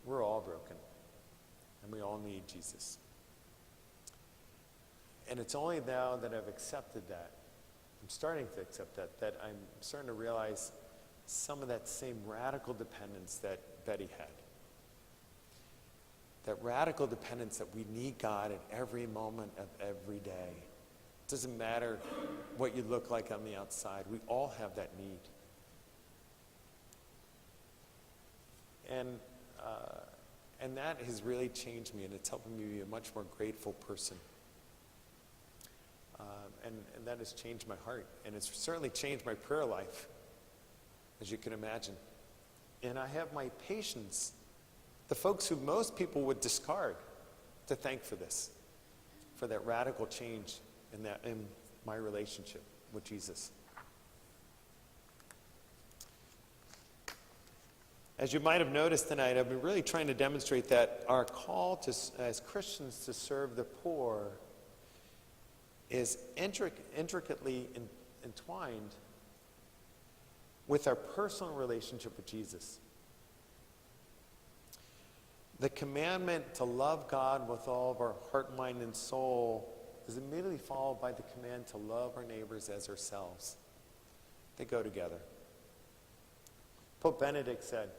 We're all broken, and we all need Jesus. And it's only now that I've accepted that, I'm starting to accept that I'm starting to realize some of that same radical dependence that Betty had. That radical dependence that we need God at every moment of every day. It doesn't matter what you look like on the outside. We all have that need. And that has really changed me, and it's helping me be a much more grateful person. And that has changed my heart. And it's certainly changed my prayer life, as you can imagine. And I have my patients, the folks who most people would discard, to thank for this, for that radical change in my relationship with Jesus. As you might have noticed tonight, I've been really trying to demonstrate that our call as Christians to serve the poor is intricately entwined with our personal relationship with Jesus. The commandment to love God with all of our heart, mind, and soul is immediately followed by the command to love our neighbors as ourselves. They go together. Pope Benedict said,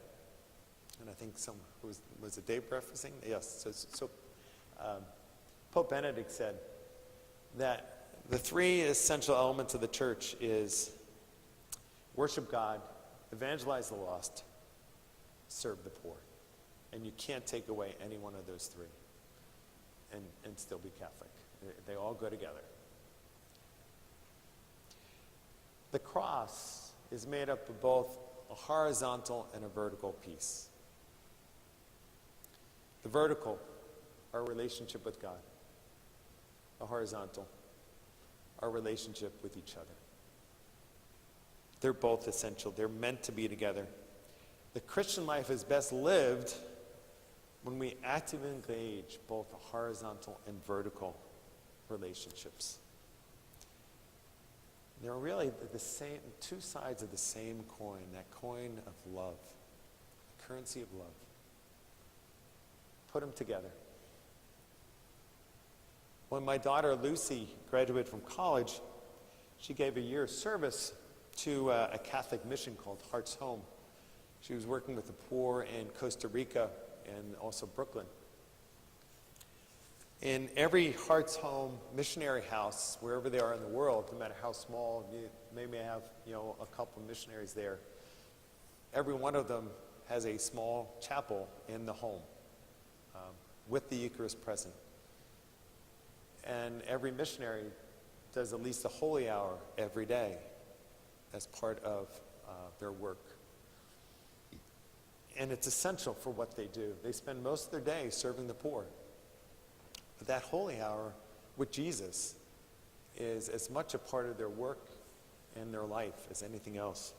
and I think was it Dave referencing? Yes. So Pope Benedict said that the three essential elements of the church is worship God, evangelize the lost, serve the poor. And you can't take away any one of those three and still be Catholic. They all go together. The cross is made up of both a horizontal and a vertical piece. The vertical, our relationship with God. The horizontal, our relationship with each other. They're both essential. They're meant to be together. The Christian life is best lived when we actively engage both the horizontal and vertical relationships. They're really the same, two sides of the same coin, that coin of love, the currency of love. Put them together. When my daughter Lucy graduated from college, she gave a year's service to a Catholic mission called Heart's Home. She was working with the poor in Costa Rica and also Brooklyn. In every Heart's Home missionary house, wherever they are in the world, no matter how small, they may have a couple of missionaries there. Every one of them has a small chapel in the home with the Eucharist present. And every missionary does at least a holy hour every day. as part of their work. And it's essential for what they do. They spend most of their day serving the poor. But that holy hour with Jesus is as much a part of their work and their life as anything else.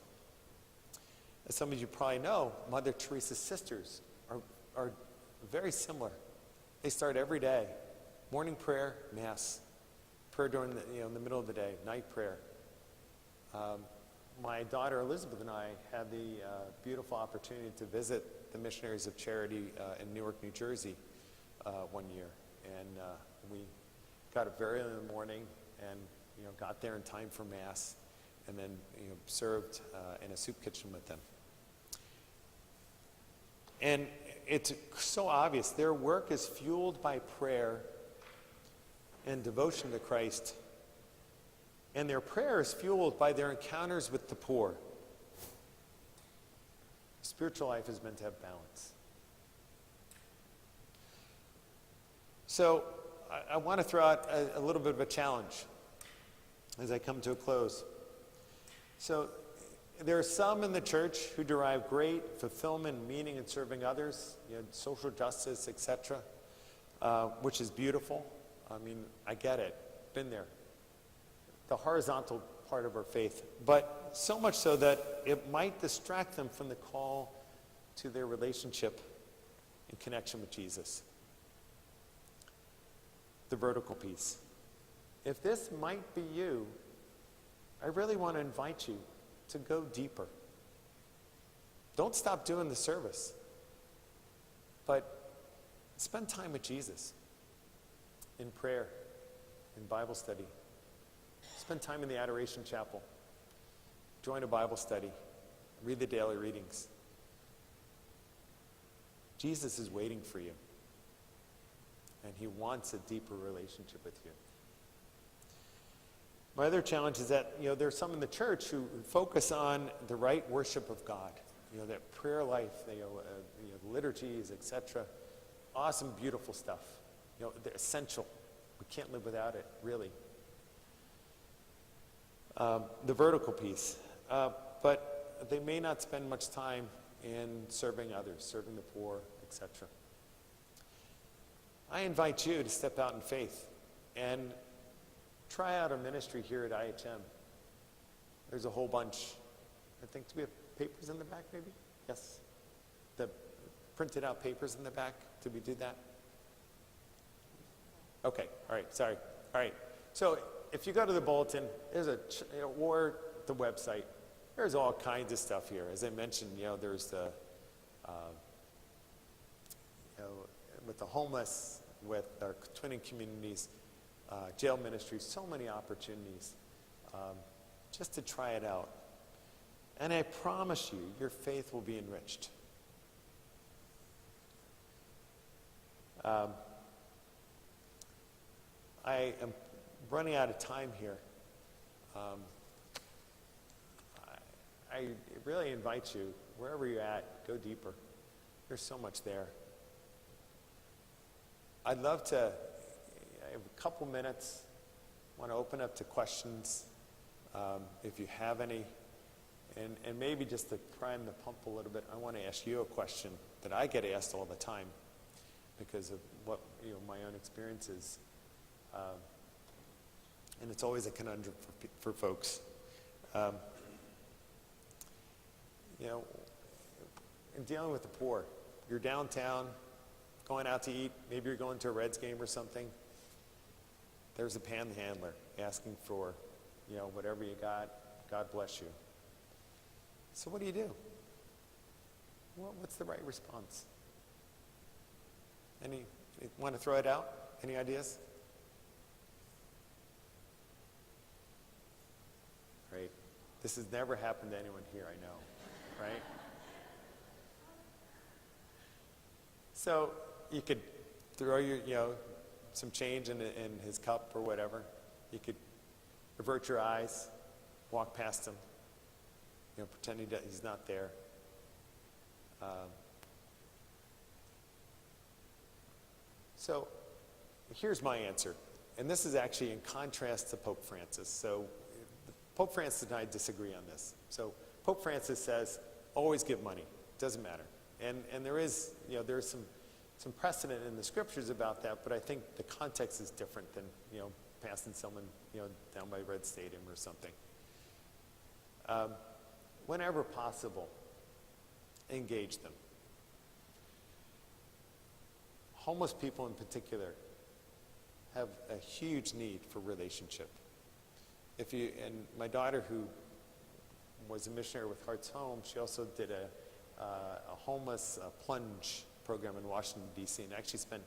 As some of you probably know, Mother Teresa's sisters are very similar. They start every day, morning prayer, Mass, prayer during the middle of the day, night prayer. My daughter Elizabeth and I had the beautiful opportunity to visit the Missionaries of Charity in Newark, New Jersey one year. And we got up very early in the morning and got there in time for Mass, and then served in a soup kitchen with them. And it's so obvious. Their work is fueled by prayer and devotion to Christ. And their prayer is fueled by their encounters with the poor. Spiritual life is meant to have balance. So I want to throw out a little bit of a challenge as I come to a close. So there are some in the church who derive great fulfillment and meaning in serving others, social justice, etc., which is beautiful. I mean, I get it. Been there. The horizontal part of our faith. But so much so that it might distract them from the call to their relationship and connection with Jesus. The vertical piece. If this might be you, I really want to invite you to go deeper. Don't stop doing the service, but spend time with Jesus in prayer, in Bible study. Spend time in the Adoration Chapel. Join a Bible study. Read the daily readings. Jesus is waiting for you, and he wants a deeper relationship with you. My other challenge is that there are some in the church who focus on the right worship of God, that prayer life, liturgies, etc. Awesome, beautiful stuff. They're essential. We can't live without it, really. The vertical piece, but they may not spend much time in serving others, serving the poor, etc. I invite you to step out in faith and try out a ministry here at IHM. There's a whole bunch. I think, do we have papers in the back, maybe? Yes. The printed out papers in the back. Did we do that? Okay. All right. Sorry. All right. So if you go to the bulletin, there's or the website, there's all kinds of stuff here. As I mentioned, there's the, with the homeless, with our twinning communities, jail ministries, so many opportunities just to try it out. And I promise you, your faith will be enriched. I am running out of time here. I really invite you, wherever you're at, go deeper. There's so much there. I'd love to, I have a couple minutes, want to open up to questions, if you have any. And maybe just to prime the pump a little bit, I want to ask you a question that I get asked all the time because of what my own experiences. And it's always a conundrum for folks. In dealing with the poor, you're downtown, going out to eat, maybe you're going to a Reds game or something. There's a panhandler asking for, whatever you got. God bless you. So what do you do? What's the right response? You want to throw it out? Any ideas? Right. This has never happened to anyone here, I know, right? So you could throw your, some change in his cup or whatever. You could avert your eyes, walk past him, pretend he's not there. So here's my answer. And this is actually in contrast to Pope Francis. So Pope Francis and I disagree on this. So Pope Francis says, always give money. Doesn't matter. And there is, there is some precedent in the scriptures about that, but I think the context is different than, passing someone, down by Red Stadium or something. Whenever possible, engage them. Homeless people in particular have a huge need for relationship. And my daughter, who was a missionary with Hearts Home, she also did a homeless plunge program in Washington, D.C., and actually spent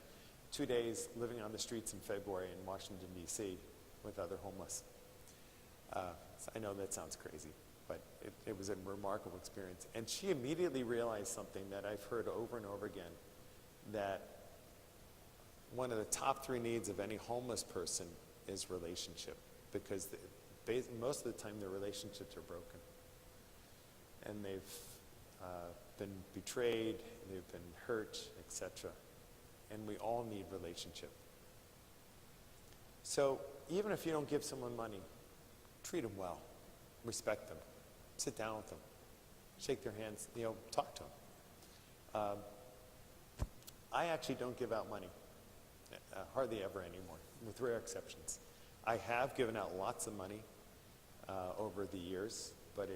2 days living on the streets in February in Washington, D.C. with other homeless. I know that sounds crazy, but it was a remarkable experience. And she immediately realized something that I've heard over and over again, that one of the top 3 needs of any homeless person is relationship, because most of the time their relationships are broken. And they've been betrayed, they've been hurt, etc. And we all need relationship. So even if you don't give someone money, treat them well, respect them, sit down with them, shake their hands, talk to them. I actually don't give out money, hardly ever anymore, with rare exceptions. I have given out lots of money over the years, but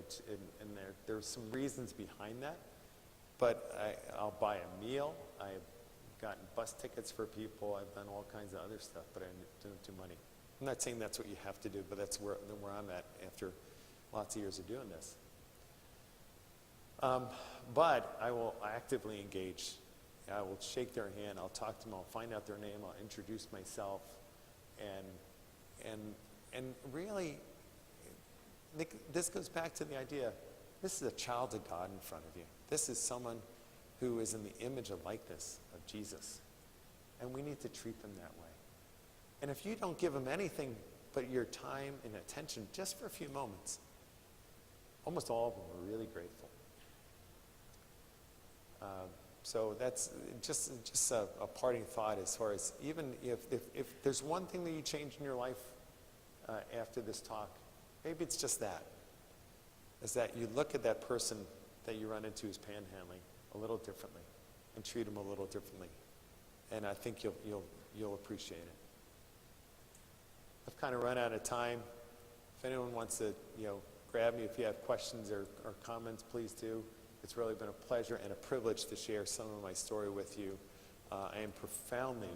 there's some reasons behind that. But I'll buy a meal. I've gotten bus tickets for people. I've done all kinds of other stuff, but I don't do money. I'm not saying that's what you have to do, but that's where I'm at after lots of years of doing this. But I will actively engage. I will shake their hand. I'll talk to them. I'll find out their name. I'll introduce myself, and really, this goes back to the idea. This is a child of God in front of you. This is someone who is in the image and likeness of Jesus. And we need to treat them that way. And if you don't give them anything but your time and attention just for a few moments, almost all of them are really grateful. So that's just a parting thought, as far as even if there's one thing that you change in your life after this talk, maybe it's just that. Is that you look at that person that you run into who's panhandling a little differently and treat them a little differently. And I think you'll appreciate it. I've kind of run out of time. If anyone wants to, grab me, if you have questions or comments, please do. It's really been a pleasure and a privilege to share some of my story with you. I am profoundly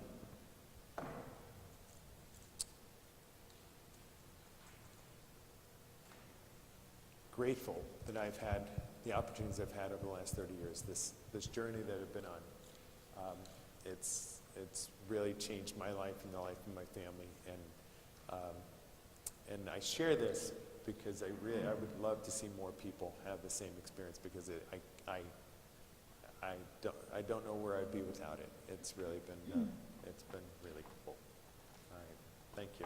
grateful that I've had the opportunities I've had over the last 30 years, this journey that I've been on. It's really changed my life and the life of my family, and I share this because I would love to see more people have the same experience, because I don't know where I'd be without it. It's really been it's been really cool. All right, thank you.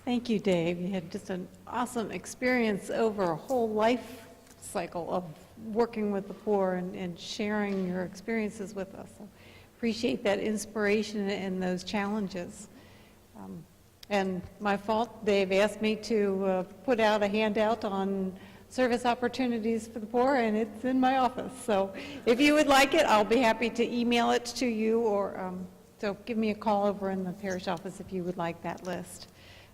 Thank you, Dave. You had just an awesome experience over a whole life cycle of working with the poor and sharing your experiences with us. So appreciate that inspiration and those challenges. And my fault, Dave asked me to put out a handout on service opportunities for the poor, and it's in my office. So if you would like it, I'll be happy to email it to you, or so give me a call over in the parish office if you would like that list.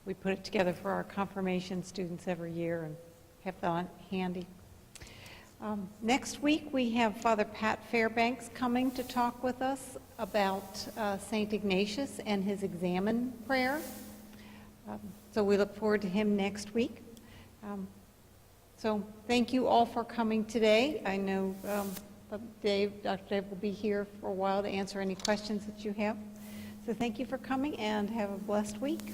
We put it together for our confirmation students every year and have that handy. Next week, we have Father Pat Fairbanks coming to talk with us about St. Ignatius and his examen prayer. So we look forward to him next week. So thank you all for coming today. I know Dr. Dave will be here for a while to answer any questions that you have. So thank you for coming, and have a blessed week.